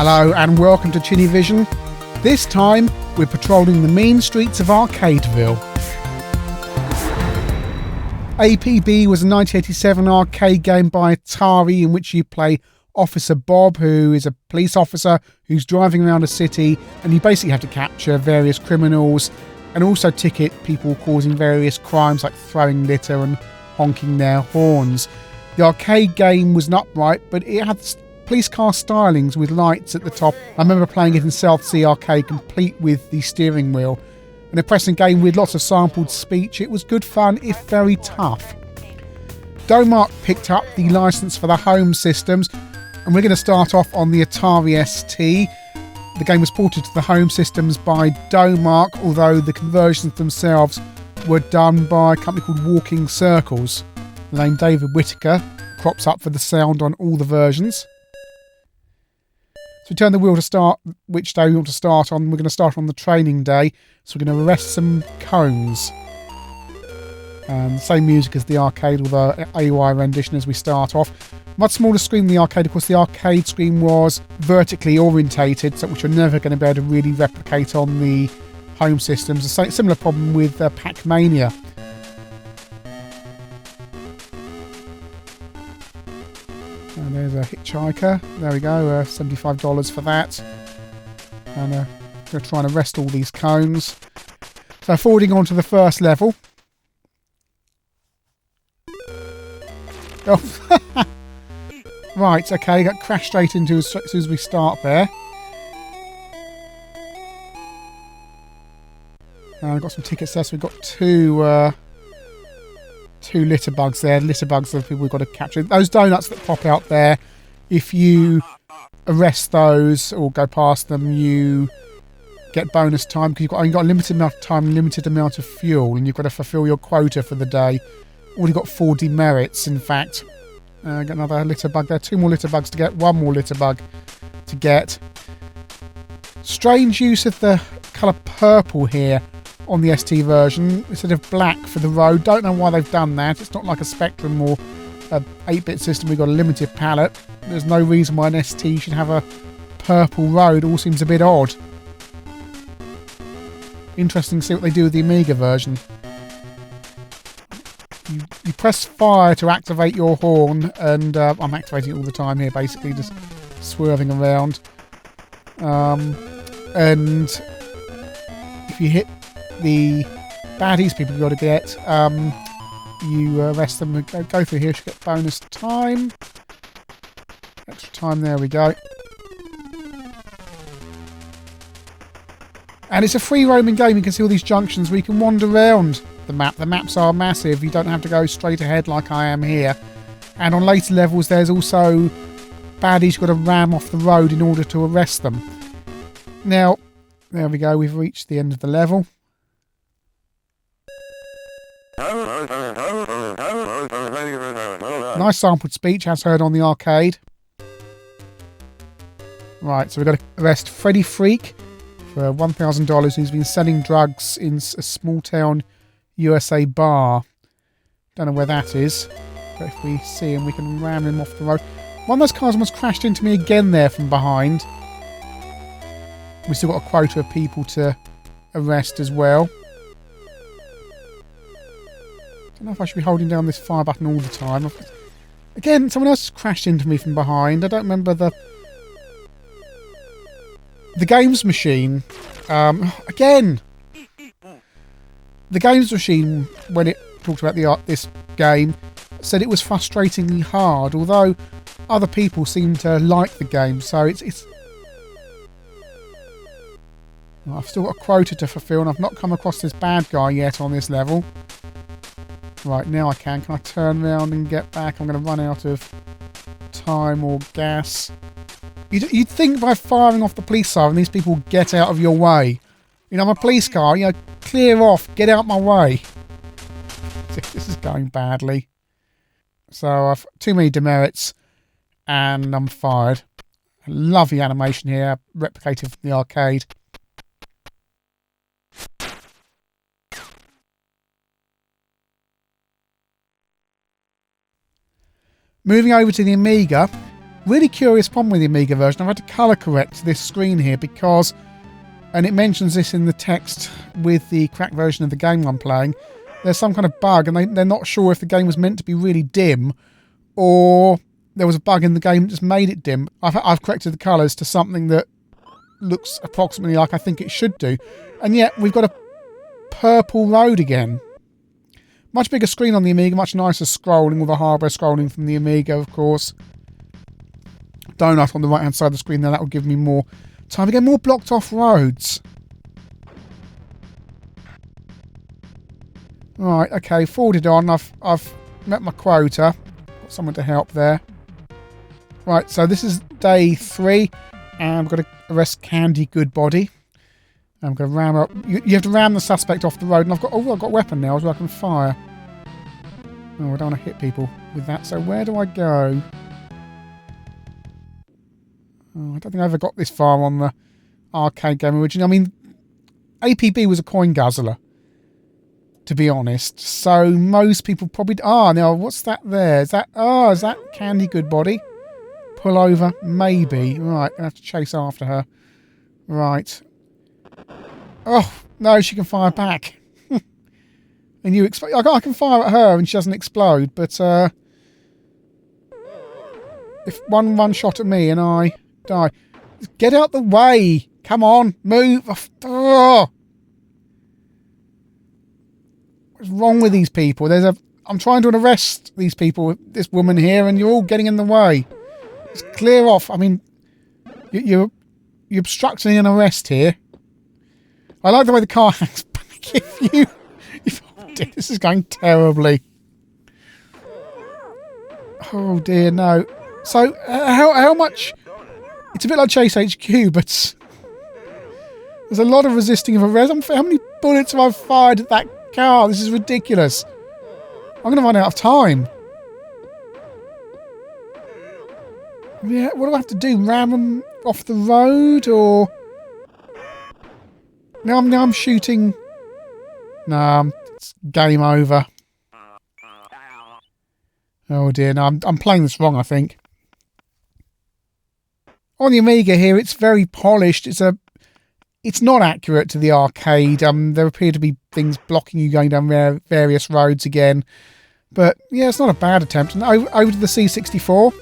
Hello and welcome to ChinnyVision. This time we're patrolling the mean streets of Arcadeville. APB was a 1987 arcade game by Atari in which you play Officer Bob, who is a police officer who's driving around a city, and you basically have to capture various criminals and also ticket people causing various crimes like throwing litter and honking their horns. The arcade game was an upright, but it had police car stylings with lights at the top. I remember playing it in South Sea Arcade, complete with the steering wheel. An impressive game with lots of sampled speech. It was good fun, if very tough. Domark picked up the license for the home systems, and we're going to start off on the Atari ST. The game was ported to the home systems by Domark, although the conversions themselves were done by a company called Walking Circles. The name David Whittaker crops up for the sound on all the versions. So we turn the wheel to start which day we want to start on. We're going to start on the training day. So we're going to arrest some cones. And same music as the arcade, with our AUI rendition as we start off. Much smaller screen than the arcade. Of course, the arcade screen was vertically orientated, so which you're never going to be able to really replicate on the home systems. A similar problem with Pac-Mania. And there's a hitchhiker. There we go, $75 for that. And going to try and arrest all these cones. So forwarding on to the first level. Oh, right, okay, got crashed straight into as soon as we start there. And I've got some tickets there, so we've got two litter bugs there. Litter bugs are the people we've got to capture. Those donuts that pop out there, if you arrest those or go past them, you get bonus time because you've only got a limited amount of time, limited amount of fuel, and you've got to fulfill your quota for the day. Already got 4 demerits, in fact. Got another litter bug there. 2 more litter bugs to get. 1 more litter bug to get. Strange use of the colour purple here on the ST version instead of black for the road. Don't know why they've done that. It's not like a Spectrum or a 8-bit system. We've got a limited palette. There's no reason why an ST should have a purple road. All seems a bit odd. Interesting to see what they do with the Amiga version. You press fire to activate your horn, and I'm activating it all the time here, basically just swerving around. And if you hit the baddies people you've got to get, you arrest them and go through here. You should get bonus time. Extra time, there we go. And it's a free roaming game. You can see all these junctions where you can wander around the map. The maps are massive. You don't have to go straight ahead like I am here. And on later levels there's also baddies you've got to ram off the road in order to arrest them. Now, there we go. We've reached the end of the level. Nice sampled speech as heard on the arcade. Right, so we've got to arrest Freddy Freak for $1,000, who's been selling drugs in a small town USA bar. Don't know where that is, but if we see him we can ram him off the road. One of those cars almost crashed into me again there from behind. We've still got a quota of people to arrest as well. Don't know if I should be holding down this fire button all the time. Again, someone else crashed into me from behind. I don't remember the games machine. Again, the games machine, when it talked about this game, said it was frustratingly hard, although other people seem to like the game. So it's I've still got a quota to fulfill, and I've not come across this bad guy yet on this level. Right, now I can. Can I turn around and get back? I'm going to run out of time or gas. You'd think by firing off the police siren, these people get out of your way. You know, I'm a police car, you know, clear off, get out my way. This is going badly. So I've too many demerits, and I'm fired. Lovely animation here, replicated from the arcade. Moving over to the Amiga, Really curious problem with the Amiga version. I've had to colour correct this screen here because, and it mentions this in the text with the cracked version of the game I'm playing, there's some kind of bug and they're not sure if the game was meant to be really dim or there was a bug in the game that just made it dim. I've corrected the colours to something that looks approximately like I think it should do. And yet we've got a purple road again. Much bigger screen on the Amiga, much nicer scrolling with the hardware scrolling from the Amiga, of course. Donut on the right hand side of the screen there, that will give me more time to get more blocked off roads. Right, okay, forwarded on. I've met my quota. Got someone to help there. Right, so this is day 3, and we've got to arrest Candy Goodbody. I'm going to ram up. You have to ram the suspect off the road, and I've got a weapon now, so I can fire. Oh, I don't want to hit people with that. So where do I go? Oh, I don't think I ever got this far on the arcade game originally. I mean, APB was a coin guzzler, to be honest. So most people probably... Ah, now, what's that there? Is that Candy Goodbody? Pull over? Maybe. Right, I'm going to have to chase after her. Right. Oh, no, she can fire back. And you explode. I can fire at her and she doesn't explode, but if one shot at me and I die... Get out the way! Come on, move! Oh. What's wrong with these people? I'm trying to arrest these people, this woman here, and you're all getting in the way. Just clear off. I mean, you're obstructing an arrest here. I like the way the car hangs back. This is going terribly. Oh dear, no. So, how much... It's a bit like Chase HQ, but there's a lot of resisting of arrest. How many bullets have I fired at that car? This is ridiculous. I'm going to run out of time. Yeah, what do I have to do? Ram them off the road, or... Now I'm shooting... Nah, it's game over. Oh dear, no, I'm playing this wrong, I think. On the Amiga here, it's very polished. It's not accurate to the arcade. There appear to be things blocking you going down various roads again. But yeah, it's not a bad attempt. And over to the C64.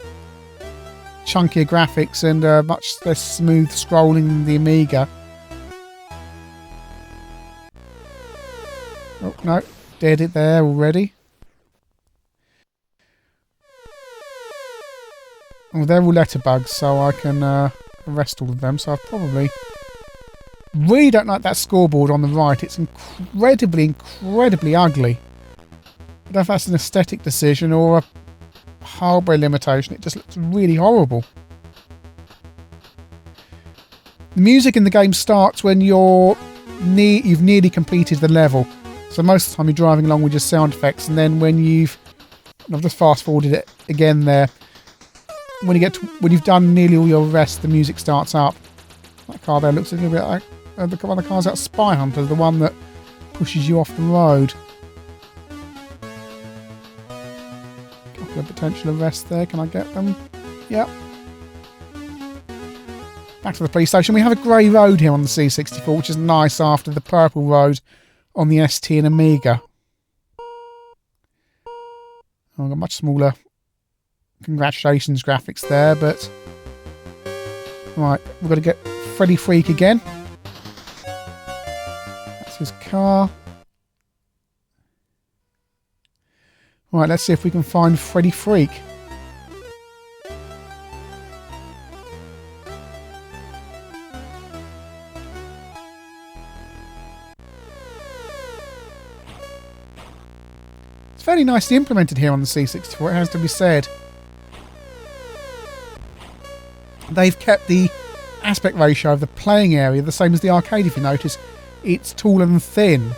Chunkier graphics and much less smooth scrolling than the Amiga. Oh, no. Dead it there already. Oh, they're all letterbugs, so I can arrest all of them. So I probably... Really don't like that scoreboard on the right. It's incredibly, incredibly ugly. I don't know if that's an aesthetic decision or a hardware limitation. It just looks really horrible. The music in the game starts when you've nearly completed the level. So most of the time you're driving along with your sound effects, and then when I've just fast forwarded it again there. When you've done nearly all your arrests, the music starts up. That car there looks a little bit like one of the cars out of Spy Hunter, the one that pushes you off the road. Couple of potential arrests there. Can I get them? Yep. Back to the police station. We have a grey road here on the C64, which is nice after the purple road on the ST and Amiga. I've got much smaller congratulations graphics there, but right, we've got to get Freddy Freak again. That's his car. Right, let's see if we can find Freddy Freak. It's fairly nicely implemented here on the C64, it has to be said. They've kept the aspect ratio of the playing area the same as the arcade, if you notice. It's tall and thin,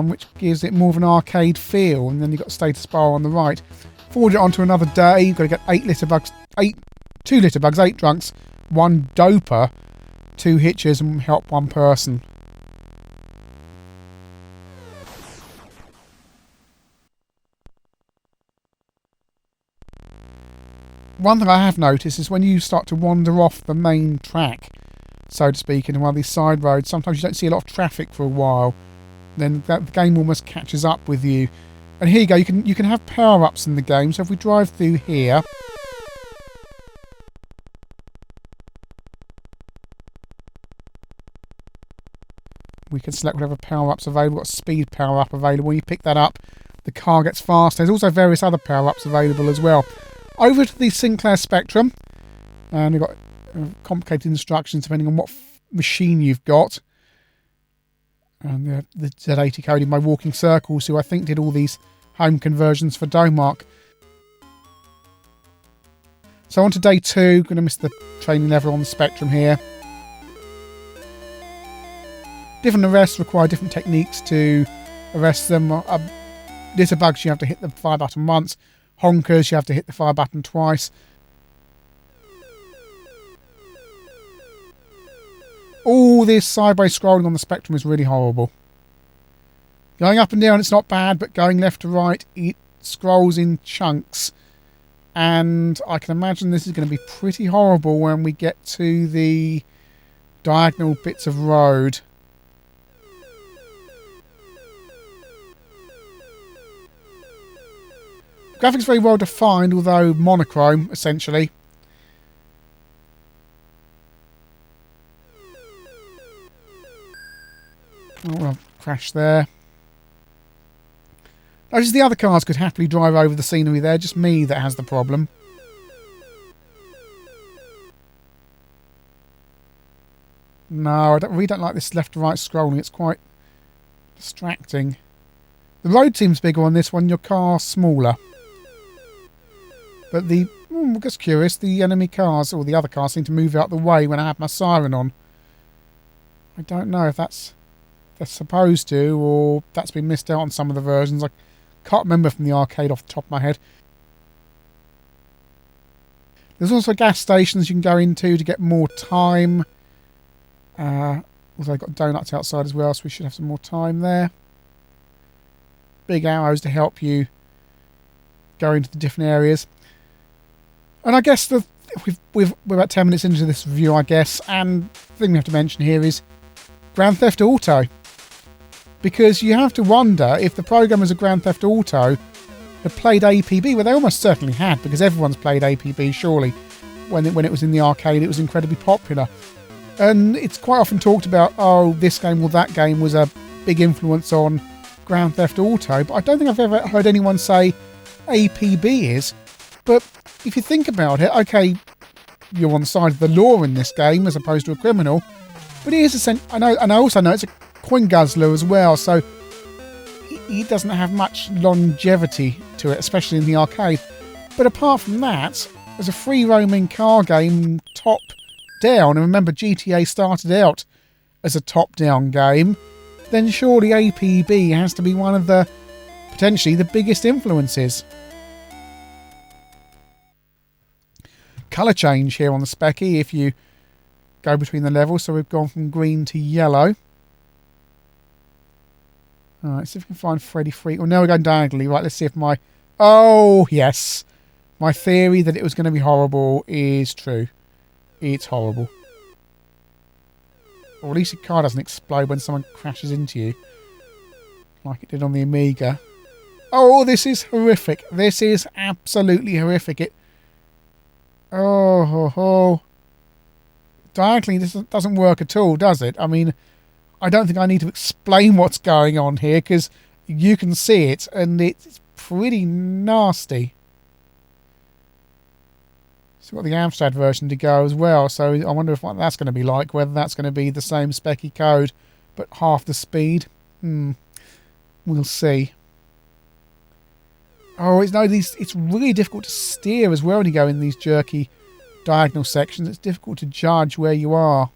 which gives it more of an arcade feel. And then you've got status bar on the right. Forward it on to another day. You've got to get 2 litterbugs, 8 drunks, 1 doper, 2 hitchers, and help 1 person. One thing I have noticed is when you start to wander off the main track, so to speak, into one of these side roads, sometimes you don't see a lot of traffic for a while. Then the game almost catches up with you. And here you go, you can have power-ups in the game. So if we drive through here, we can select whatever power-ups available. We've got a speed power-up available. When you pick that up, the car gets faster. There's also various other power-ups available as well. Over to the Sinclair Spectrum, and we've got complicated instructions depending on what machine you've got. And the Z80 coding by Walking Circles, who I think did all these home conversions for Domark. So on to day 2, going to miss the training level on the Spectrum here. Different arrests require different techniques to arrest them. Litterbugs, you have to hit the fire button once. Honkers, you have to hit the fire button twice. All this sideways scrolling on the Spectrum is really horrible. Going up and down it's not bad, but going left to right it scrolls in chunks. And I can imagine this is going to be pretty horrible when we get to the diagonal bits of road. Graphics very well defined, although monochrome, essentially. Oh, well, crash there. Notice the other cars could happily drive over the scenery there, just me that has the problem. No, I really don't like this left to right scrolling, it's quite distracting. The road seems bigger on this one, your car's smaller. But I'm just curious, the enemy cars, or the other cars, seem to move out the way when I have my siren on. I don't know if they're supposed to, or that's been missed out on some of the versions. I can't remember from the arcade off the top of my head. There's also gas stations you can go into to get more time. Also they've got donuts outside as well, so we should have some more time there. Big arrows to help you go into the different areas. And I guess we're about 10 minutes into this review, I guess, and the thing we have to mention here is Grand Theft Auto. Because you have to wonder if the programmers of Grand Theft Auto had played APB. Well, they almost certainly had, because everyone's played APB, surely. When it was in the arcade, it was incredibly popular. And it's quite often talked about, oh, this game or that game was a big influence on Grand Theft Auto. But I don't think I've ever heard anyone say APB is. But if you think about it, okay, you're on the side of the law in this game as opposed to a criminal. But it is and I also know it's a coin guzzler as well, so it doesn't have much longevity to it, especially in the arcade. But apart from that, as a free roaming car game, top down, and remember GTA started out as a top down game, then surely APB has to be one of the potentially the biggest influences. Colour change here on the Specky if you go between the levels, so we've gone from green to yellow. Alright, see if we can find Freddy Free. Well, now we're going diagonally. Right, let's see if my... Oh, yes. My theory that it was going to be horrible is true. It's horrible. Or at least your car doesn't explode when someone crashes into you. Like it did on the Amiga. Oh, this is horrific. This is absolutely horrific. Oh. Diagonally, this doesn't work at all, does it? I mean, I don't think I need to explain what's going on here, because you can see it, and it's pretty nasty. So we've got the Amstrad version to go as well, so I wonder if what that's going to be like, whether that's going to be the same specky code, but half the speed. We'll see. Oh, it's really difficult to steer as well when you go in these jerky diagonal sections. It's difficult to judge where you are.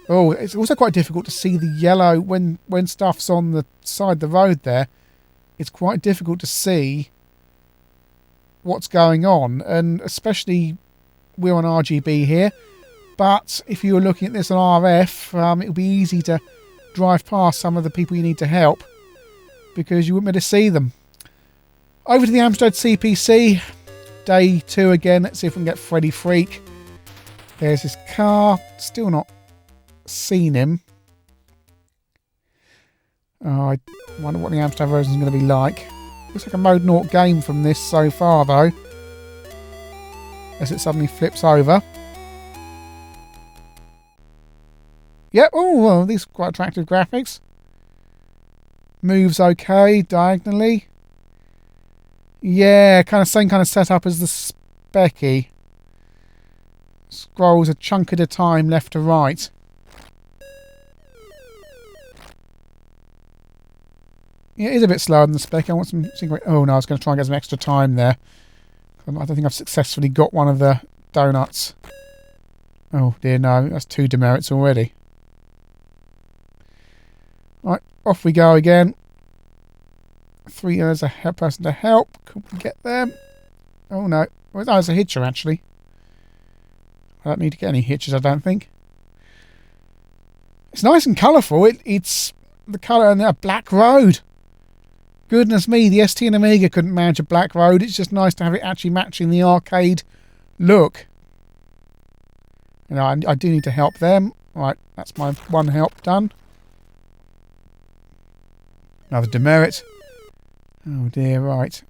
Oh, it's also quite difficult to see the yellow when stuff's on the side of the road there. It's quite difficult to see what's going on, and especially we're on RGB here, but if you were looking at this on RF, it would be easy to drive past some of the people you need to help because you wouldn't be able to see them. Over to the Amstrad CPC. day 2 again. Let's see if we can get Freddy Freak. There's his car. Still not seen him. Oh, I wonder what the Amstrad version is going to be like. Looks like a Mode 0 game from this so far, though. As it suddenly flips over. Yep, oh, well, these are quite attractive graphics. Moves okay, diagonally. Yeah, same kind of setup as the Specky. Scrolls a chunk at a time, left to right. Yeah, it is a bit slower than the Specky. I want some... Oh no, I was going to try and get some extra time there. I don't think I've successfully got one of the donuts. Oh dear, no, that's 2 demerits already. Right, off we go again. 3 as a person to help. Can we get them? Oh no. Oh, there's a hitcher actually. I don't need to get any hitches, I don't think. It's nice and colourful. It's the colour and a black road. Goodness me, the ST and Amiga couldn't manage a black road. It's just nice to have it actually matching the arcade look. You know, I do need to help them. Right, that's my 1 help done. Another demerit. Oh dear, right.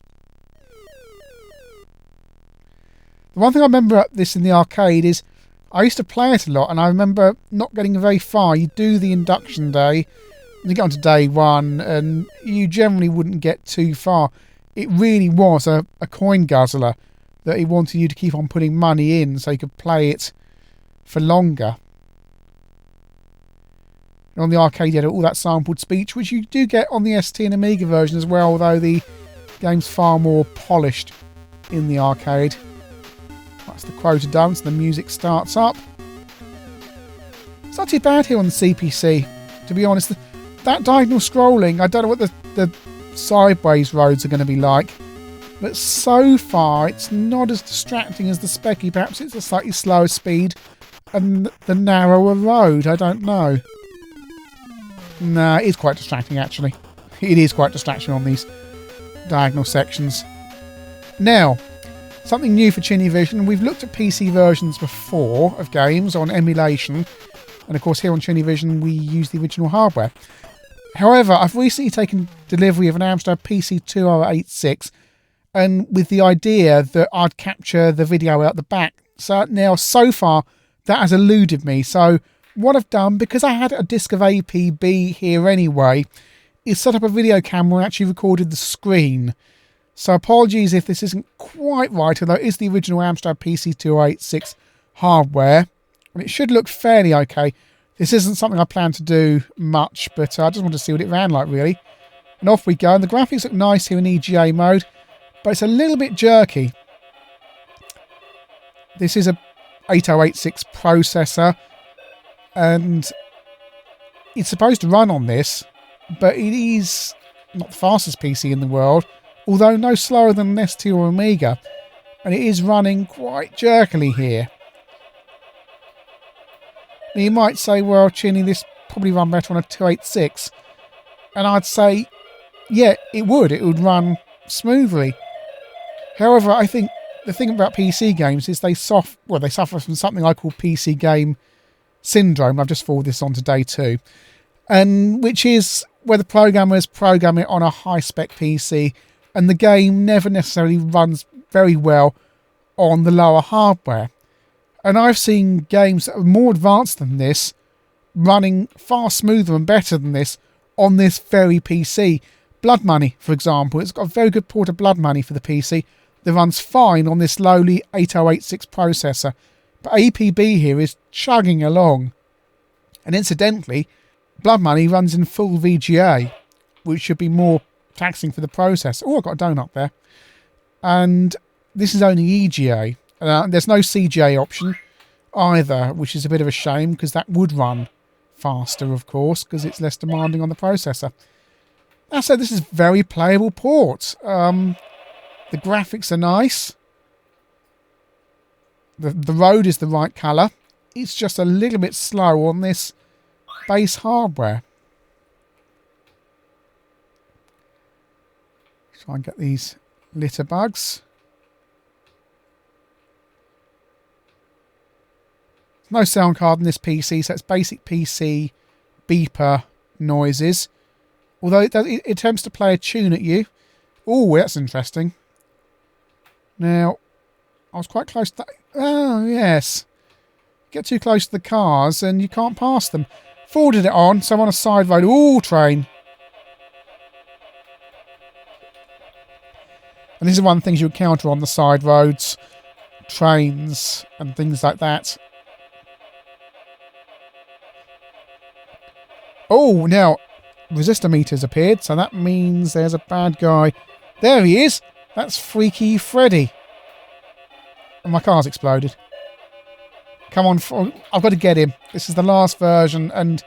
The one thing I remember at this in the arcade is I used to play it a lot, and I remember not getting very far. You do the induction day, and you get on to day 1, and you generally wouldn't get too far. It really was a coin guzzler that he wanted you to keep on putting money in so you could play it for longer. And on the arcade, you had all that sampled speech, which you do get on the ST and Amiga version as well, although the game's far more polished in the arcade. That's the quota done, so the music starts up. It's not too bad here on the CPC, to be honest. That diagonal scrolling, I don't know what the sideways roads are going to be like, but so far it's not as distracting as the Specky. Perhaps it's a slightly slower speed and the narrower road, I don't know. Nah, it is quite distracting actually. It is quite distracting on these diagonal sections. Now, something new for ChinnyVision. We've looked at PC versions before of games on emulation, and of course here on ChinnyVision we use the original hardware. However, I've recently taken delivery of an Amstrad PC2086, and with the idea that I'd capture the video out the back. So far that has eluded me. So what I've done, because I had a disc of APB here anyway, is set up a video camera and actually recorded the screen. So apologies if this isn't quite right, although it is the original Amstrad PC2086 hardware, and it should look fairly okay. This isn't something I plan to do much, but I just want to see what it ran like, really. And off we go. And the graphics look nice here in EGA mode, but it's a little bit jerky. This is a 8086 processor, and it's supposed to run on this, but it is not the fastest PC in the world, although no slower than an ST or Amiga, and it is running quite jerkily here. Now you might say, well, Chinny, this probably run better on a 286, and I'd say, yeah, it would run smoothly. However, I think the thing about PC games is they suffer from something I call PC game syndrome. I've just forwarded this on to day 2, and which is where the programmers program it on a high-spec PC, and the game never necessarily runs very well on the lower hardware. And I've seen games that are more advanced than this running far smoother and better than this on this very PC. Blood Money, for example, it's got a very good port of Blood Money for the PC that runs fine on this lowly 8086 processor. But APB here is chugging along. And incidentally, Blood Money runs in full VGA, which should be more taxing for the processor. Oh, I've got a donut there. And this is only EGA. There's no CGA option either, which is a bit of a shame, because that would run faster, of course, because it's less demanding on the processor. That said, this is a very playable port. The graphics are nice. The road is the right colour. It's just a little bit slow on this base hardware. Try and get these litter bugs. No sound card in this PC, so it's basic PC beeper noises. Although it attempts to play a tune at you. Oh, that's interesting. Now, I was quite close to that. Oh, yes. Get too close to the cars and you can't pass them. Forwarded it on, so I'm on a side road. Ooh, train. And these are one of the things you encounter on the side roads. Trains and things like that. Oh, now, resistor meters appeared, so that means there's a bad guy. There he is. That's Freaky Freddy. And my car's exploded. Come on, I've got to get him. This is the last version, and...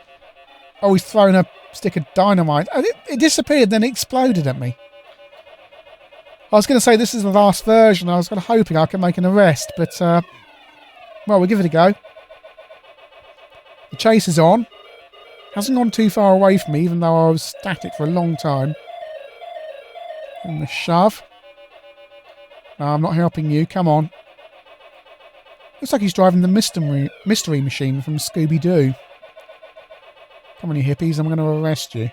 Oh, he's thrown a stick of dynamite. It disappeared, then it exploded at me. I was going to say this is the last version. I was kind of hoping I could make an arrest, but... well, we'll give it a go. The chase is on. Hasn't gone too far away from me, even though I was static for a long time. And the shove. No, I'm not helping you. Come on. Looks like he's driving the mystery machine from Scooby-Doo. Come on, you hippies. I'm going to arrest you.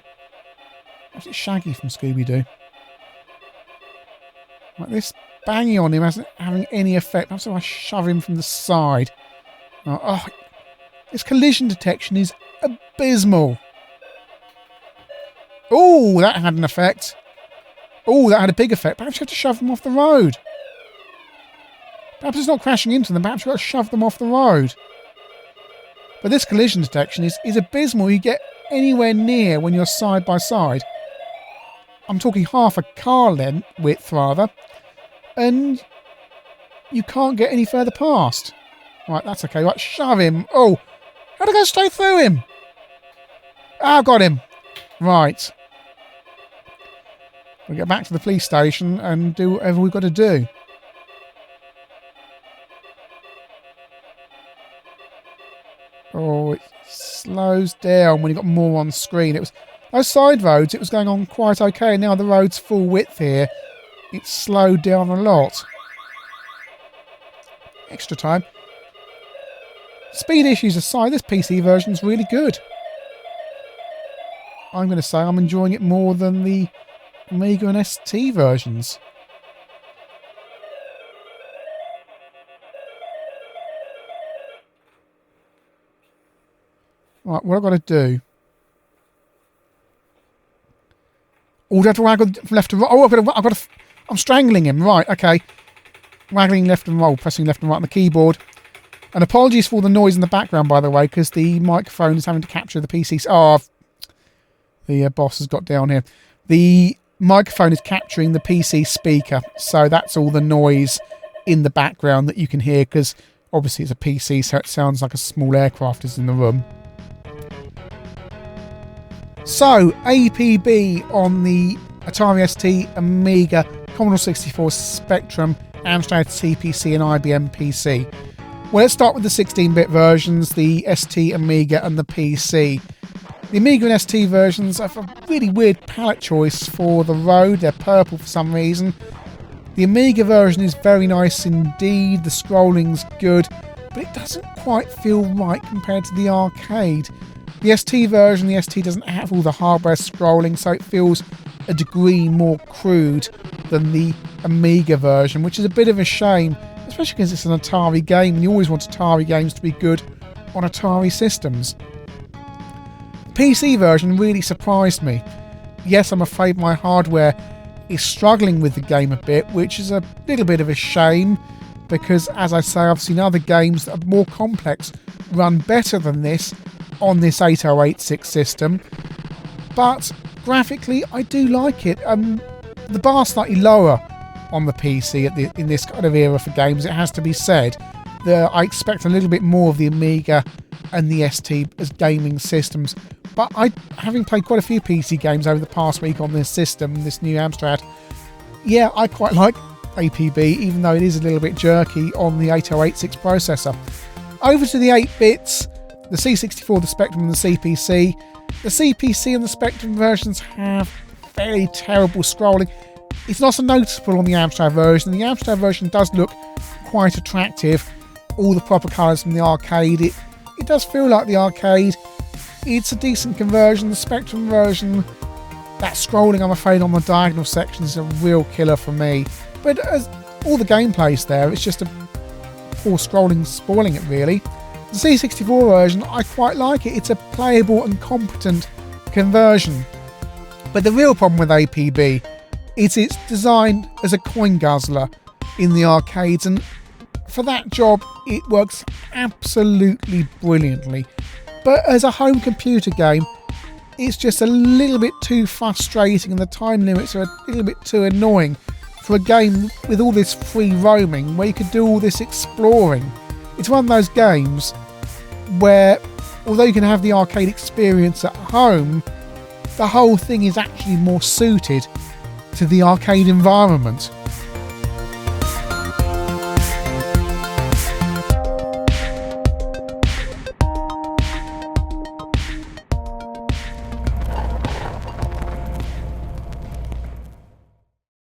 Is it Shaggy from Scooby-Doo? Like this banging on him isn't having any effect. Perhaps if I shove him from the side. Oh, this collision detection is abysmal. Oh, that had an effect. Oh, that had a big effect. Perhaps you have to shove them off the road. Perhaps it's not crashing into them. Perhaps you've got to shove them off the road. But this collision detection is abysmal. You get anywhere near when you're side by side. I'm talking half a car width, rather. And you can't get any further past. Right, that's okay. Right, shove him. Oh, how'd I go straight through him? Ah, I've got him. Right. We'll get back to the police station and do whatever we've got to do. Oh, it slows down when you've got more on screen. It was those side roads, it was going on quite okay. Now the road's full width here. It's slowed down a lot. Extra time. Speed issues aside, this PC version's really good. I'm going to say I'm enjoying it more than the Amiga and ST versions. Right, what I've got to do... Oh, do I have to waggle from left to right? Oh, I'm strangling him. Right, okay. Waggling left and right, pressing left and right on the keyboard. And apologies for all the noise in the background, by the way, because the microphone is having to capture the PC. Oh, the boss has got down here. The microphone is capturing the PC speaker, so that's all the noise in the background that you can hear, because obviously it's a PC, so it sounds like a small aircraft is in the room. So, APB on the Atari ST, Amiga, Commodore 64 Spectrum, Amstrad CPC and IBM PC. Well, let's start with the 16-bit versions, the ST, Amiga and the PC. The Amiga and ST versions have a really weird palette choice for the road. They're purple for some reason. The Amiga version is very nice indeed. The scrolling's good, but it doesn't quite feel right compared to the arcade. The ST version, the ST doesn't have all the hardware scrolling, so it feels a degree more crude than the Amiga version, which is a bit of a shame, especially because it's an Atari game, and you always want Atari games to be good on Atari systems. The PC version really surprised me. Yes, I'm afraid my hardware is struggling with the game a bit, which is a little bit of a shame, because, as I say, I've seen other games that are more complex run better than this on this 8086 system, but graphically I do like it. The bar's slightly lower on the PC in this kind of era for games, it has to be said. I expect a little bit more of the Amiga and the ST as gaming systems, but having played quite a few PC games over the past week on this system, this new Amstrad, yeah, I quite like APB, even though it is a little bit jerky on the 8086 processor. Over to the 8-bits, the C64, the Spectrum and the CPC. The CPC and the Spectrum versions have very terrible scrolling. It's not so noticeable on the Amstrad version. The Amstrad version does look quite attractive, all the proper colours from the arcade. It does feel like the arcade. It's a decent conversion. The Spectrum version, that scrolling, I'm afraid, on the diagonal sections is a real killer for me. But as all the gameplay's there, it's just a poor scrolling spoiling it, really. The C64 version, I quite like it. It's a playable and competent conversion. But the real problem with APB is it's designed as a coin guzzler in the arcades, and for that job it works absolutely brilliantly. But as a home computer game, it's just a little bit too frustrating, and the time limits are a little bit too annoying for a game with all this free roaming where you could do all this exploring. It's one of those games where, although you can have the arcade experience at home, the whole thing is actually more suited to the arcade environment.